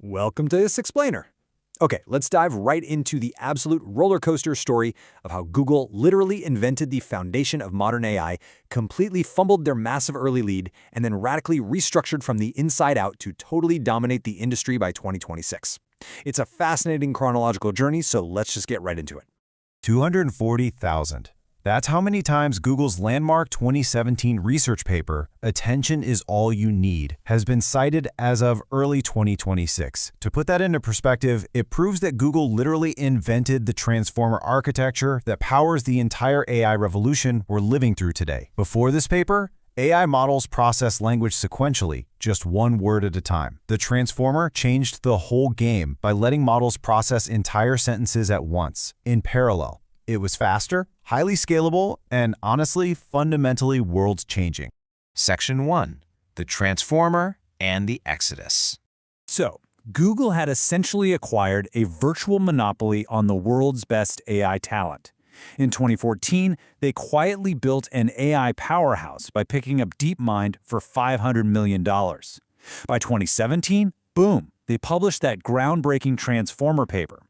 Welcome to this explainer. Okay, let's dive right into the absolute roller coaster story of how Google literally invented the foundation of modern AI, completely fumbled their massive early lead, and then radically restructured from the inside out to totally dominate the industry by 2026. It's a fascinating chronological journey, so let's just get right into it. 240,000. That's how many times Google's landmark 2017 research paper, "Attention is All You Need," has been cited as of early 2026. To put that into perspective, it proves that Google literally invented the transformer architecture that powers the entire AI revolution we're living through today. Before this paper, AI models process language sequentially, just one word at a time. The transformer changed the whole game by letting models process entire sentences at once, in parallel. It was faster, highly scalable, and honestly, fundamentally world-changing. Section 1. The Transformer and the Exodus. So, Google had essentially acquired a virtual monopoly on the world's best AI talent. In 2014, they quietly built an AI powerhouse by picking up DeepMind for $500 million. By 2017, boom, they published that groundbreaking Transformer paper.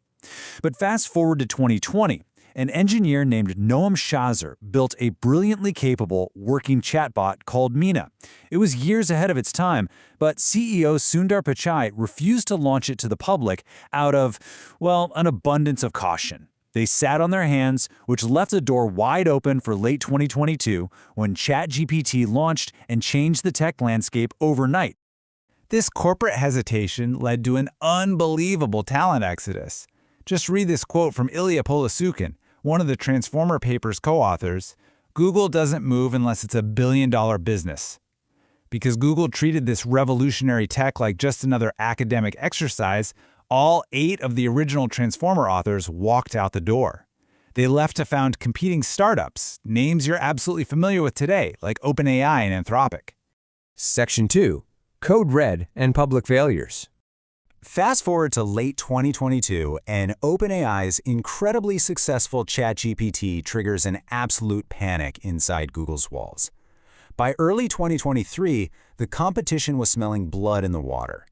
But fast forward to 2020, an engineer named Noam Shazer built a brilliantly capable working chatbot called Mina. It was years ahead of its time, but CEO Sundar Pichai refused to launch it to the public out of, well, an abundance of caution. They sat on their hands, which left the door wide open for late 2022 when ChatGPT launched and changed the tech landscape overnight. This corporate hesitation led to an unbelievable talent exodus. Just read this quote from Ilya Polasukin, one of the Transformer paper's co-authors. "Google doesn't move unless it's a billion-dollar business." Because Google treated this revolutionary tech like just another academic exercise, all 8 of the original Transformer authors walked out the door. They left to found competing startups, names you're absolutely familiar with today, like OpenAI and Anthropic. Section 2. Code Red and Public Failures. Fast forward to late 2022, and OpenAI's incredibly successful ChatGPT triggers an absolute panic inside Google's walls. By early 2023, the competition was smelling blood in the water.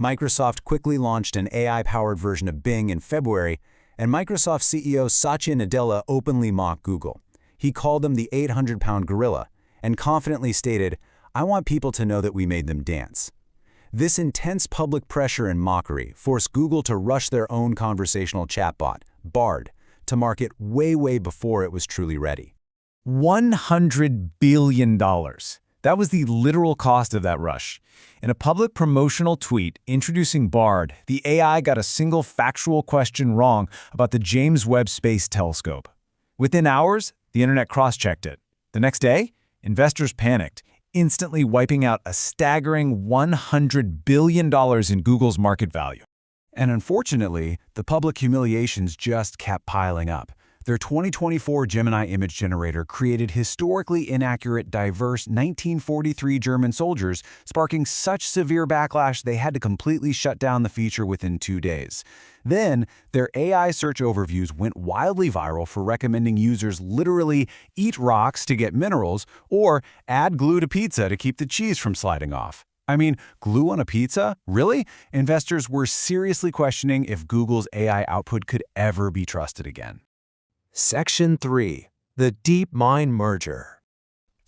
Microsoft quickly launched an AI-powered version of Bing in February, and Microsoft CEO Satya Nadella openly mocked Google. He called them the 800-pound gorilla, and confidently stated, "I want people to know that we made them dance." This intense public pressure and mockery forced Google to rush their own conversational chatbot, Bard, to market way before it was truly ready. $100 billion. That was the literal cost of that rush. In a public promotional tweet introducing Bard, the AI got a single factual question wrong about the James Webb Space Telescope. Within hours, the internet cross-checked it. The next day, investors panicked, instantly wiping out a staggering $100 billion in Google's market value. And unfortunately, the public humiliations just kept piling up. Their 2024 Gemini image generator created historically inaccurate, diverse 1943 German soldiers, sparking such severe backlash they had to completely shut down the feature within 2 days. Then, their AI search overviews went wildly viral for recommending users literally eat rocks to get minerals or add glue to pizza to keep the cheese from sliding off. I mean, glue on a pizza? Really? Investors were seriously questioning if Google's AI output could ever be trusted again. Section 3. The DeepMind Merger.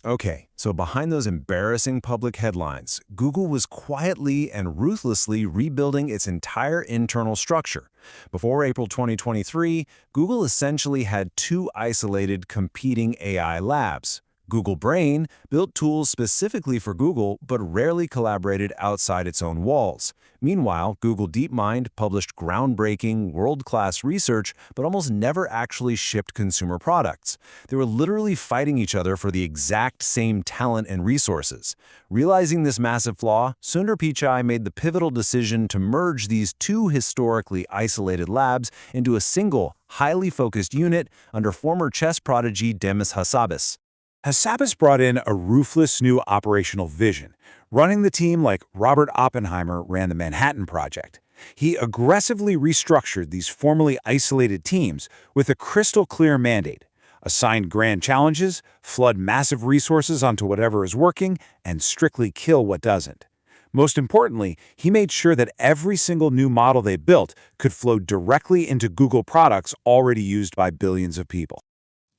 Okay, so behind those embarrassing public headlines, Google was quietly and ruthlessly rebuilding its entire internal structure. Before April 2023, Google essentially had 2 isolated, competing AI labs. Google Brain built tools specifically for Google, but rarely collaborated outside its own walls. Meanwhile, Google DeepMind published groundbreaking, world-class research, but almost never actually shipped consumer products. They were literally fighting each other for the exact same talent and resources. Realizing this massive flaw, Sundar Pichai made the pivotal decision to merge these 2 historically isolated labs into a single, highly focused unit under former chess prodigy Demis Hassabis. Hassabis brought in a ruthless new operational vision, running the team like Robert Oppenheimer ran the Manhattan Project. He aggressively restructured these formerly isolated teams with a crystal-clear mandate: assign grand challenges, flood massive resources onto whatever is working, and strictly kill what doesn't. Most importantly, he made sure that every single new model they built could flow directly into Google products already used by billions of people.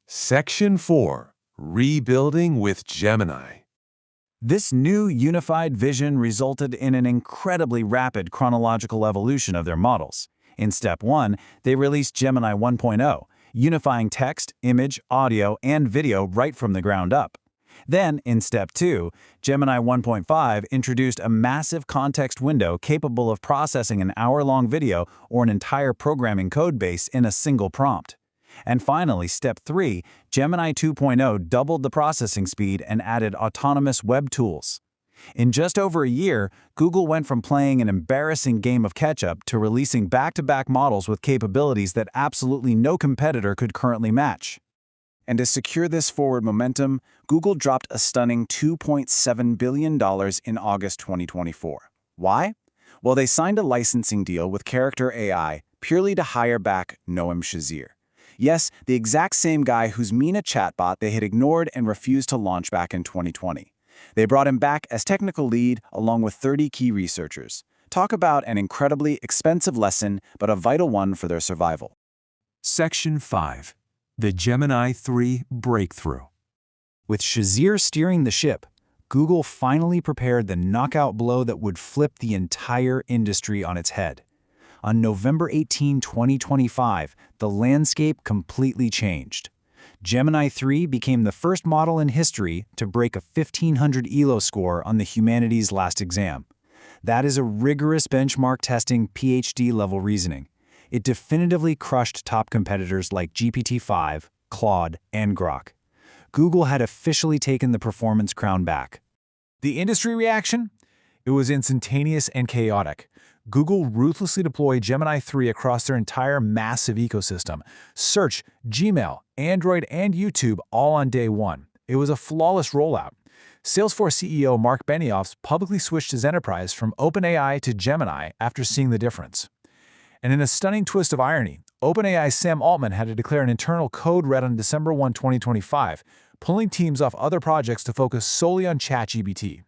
Section 4. Rebuilding with Gemini. This new unified vision resulted in an incredibly rapid chronological evolution of their models. In Step 1, they released Gemini 1.0, unifying text, image, audio, and video right from the ground up. Then, in Step 2, Gemini 1.5 introduced a massive context window capable of processing an hour-long video or an entire programming code base in a single prompt. And finally, Step 3, Gemini 2.0 doubled the processing speed and added autonomous web tools. In just over a year, Google went from playing an embarrassing game of catch-up to releasing back-to-back models with capabilities that absolutely no competitor could currently match. And to secure this forward momentum, Google dropped a stunning $2.7 billion in August 2024. Why? Well, they signed a licensing deal with Character AI purely to hire back Noam Shazir. Yes, the exact same guy whose Mina chatbot they had ignored and refused to launch back in 2020. They brought him back as technical lead along with 30 key researchers. Talk about an incredibly expensive lesson, but a vital one for their survival. Section 5. The Gemini 3 Breakthrough. With Shazir steering the ship, Google finally prepared the knockout blow that would flip the entire industry on its head. On November 18, 2025, the landscape completely changed. Gemini 3 became the first model in history to break a 1500 ELO score on the humanities last exam. That is a rigorous benchmark testing PhD-level reasoning. It definitively crushed top competitors like GPT-5, Claude, and Grok. Google had officially taken the performance crown back. The industry reaction? It was instantaneous and chaotic. Google ruthlessly deployed Gemini 3 across their entire massive ecosystem. Search, Gmail, Android, and YouTube all on day one. It was a flawless rollout. Salesforce CEO Mark Benioff publicly switched his enterprise from OpenAI to Gemini after seeing the difference. And in a stunning twist of irony, OpenAI's Sam Altman had to declare an internal code red on December 1, 2025, pulling teams off other projects to focus solely on ChatGPT.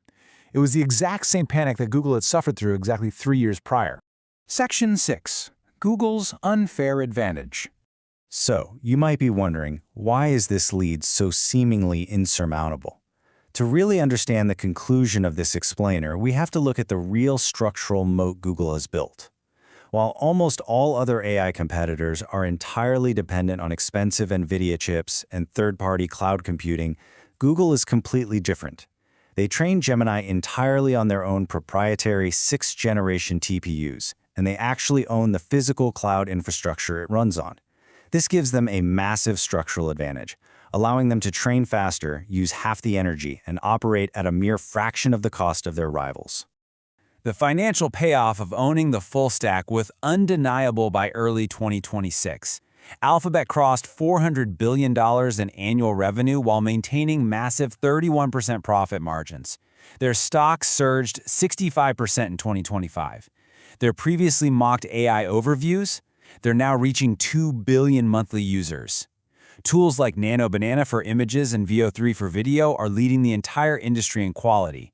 It was the exact same panic that Google had suffered through exactly 3 years prior. Section 6. Google's unfair advantage. So, you might be wondering, why is this lead so seemingly insurmountable? To really understand the conclusion of this explainer, we have to look at the real structural moat Google has built. While almost all other AI competitors are entirely dependent on expensive NVIDIA chips and third-party cloud computing, Google is completely different. They train Gemini entirely on their own proprietary 6th-generation TPUs, and they actually own the physical cloud infrastructure it runs on. This gives them a massive structural advantage, allowing them to train faster, use half the energy, and operate at a mere fraction of the cost of their rivals. The financial payoff of owning the full stack was undeniable by early 2026. Alphabet crossed $400 billion in annual revenue while maintaining massive 31% profit margins. Their stock surged 65% in 2025. Their previously mocked AI overviews, they're now reaching 2 billion monthly users. Tools like Nano Banana for images and VO3 for video are leading the entire industry in quality.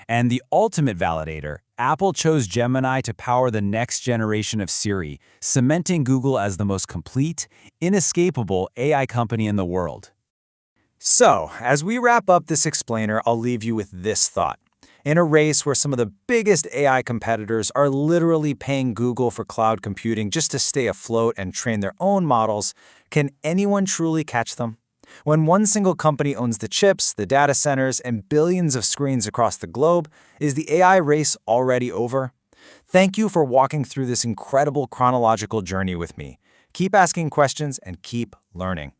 And the ultimate validator, Apple chose Gemini to power the next generation of Siri, cementing Google as the most complete, inescapable AI company in the world. So, as we wrap up this explainer, I'll leave you with this thought. In a race where some of the biggest AI competitors are literally paying Google for cloud computing just to stay afloat and train their own models, can anyone truly catch them? When one single company owns the chips, the data centers, and billions of screens across the globe, is the AI race already over? Thank you for walking through this incredible chronological journey with me. Keep asking questions and keep learning.